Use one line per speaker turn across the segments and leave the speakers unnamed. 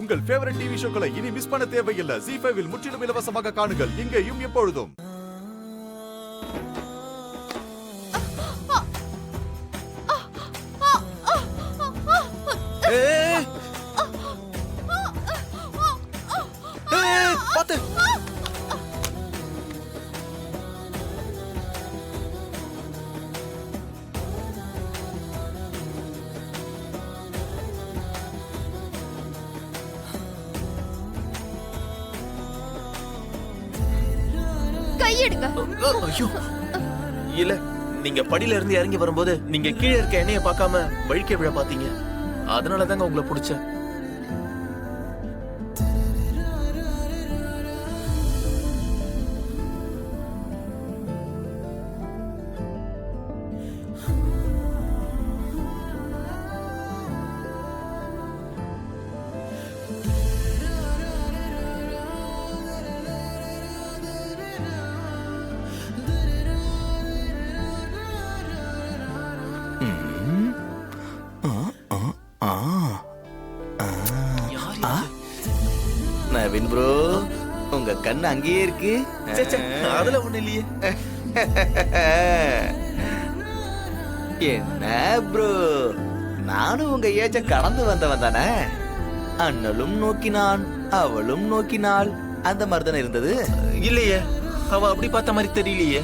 உங்கள் favourite TV ஷோக்களை இனி miss பண்ண தேவையில்லை. ZEE5 இல் முற்றிலும் இலவசமாக காணுங்கள். இங்கேயும் எப்பொழுதும்.
பாத்து
கையெடுங்க.
ஐயோ இல்ல, நீங்க படியில இருந்து இறங்கி வரும்போது நீங்க கீழே இருக்க எண்ணெய பார்க்காம வழிக்க விழ பாத்தீங்க. அதனாலதாங்க உங்களை பிடிச்சேன்.
நவீன் ப்ரோ, உங்க கண்ணு அங்கேயே இருக்கு.
அதுல ஒண்ணு இல்லையே.
என்ன ப்ரோ, நானும் உங்க ஏஜ கடந்து வந்தவன் தானே. அண்ணலும் நோக்கினான், அவளும் நோக்கினாள், அந்த மாதிரி தானே இருந்தது.
இல்லையே, அவ அப்படி பார்த்த மாதிரி தெரியலையே.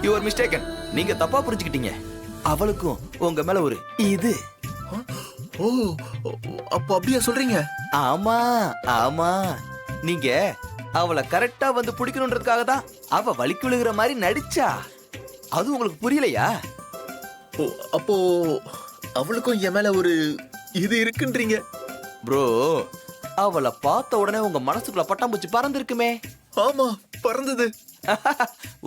Your mistaken. நீங்க தப்பா புரிஞ்சுக்கிட்டீங்க. அவளுக்கும் உங்க மேல ஒரு இது.
ஓ, அப்போ அப்படியா சொல்றீங்க?
ஆமா ஆமா, நீங்க அவளை கரெக்டா வந்து பிடிக்கணும்ன்றதுக்காக தான் அவ வலிக்கு விழுகிற மாதிரி நடிச்சா. அது உங்களுக்கு புரியலையா?
அப்போ அவளுக்கும் என் மேல ஒரு இது இருக்குன்றீங்க
ப்ரோ. அவளை பார்த்த உடனே உங்க மனசுக்குள்ள பட்டாம்பூச்சி பறந்துருக்குமே.
ஆமா, பறந்தது.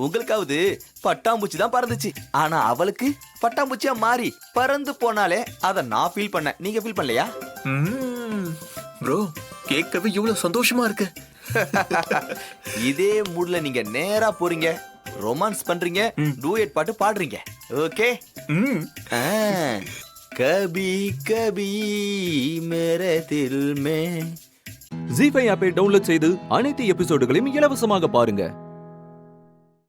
உங்களுக்காவது பட்டாம்பூச்சி தான் பறந்துச்சு, ஆனா அவளுக்கு பட்டாம்பூச்சியா மாறி பறந்து போனாலே அத நான் ஃபீல் பண்ணேன். நீங்க ஃபீல் பண்ணலையா?
ப்ரோ, கேட்கவே இவ்வளவு சந்தோஷமா இருக்கு.
இதே மூட்ல நீங்க நேரா போறீங்க, ரொமான்ஸ் பண்றீங்க, டூயட் பாட்டு பாடுறீங்க. ஓகே. கபி கபி மேரே தில் மே.
ZEE5 ஆப்பை டவுன்லோட் செய்து அனைத்து எபிசோடுகளையும் இலவசமாக பாருங்க.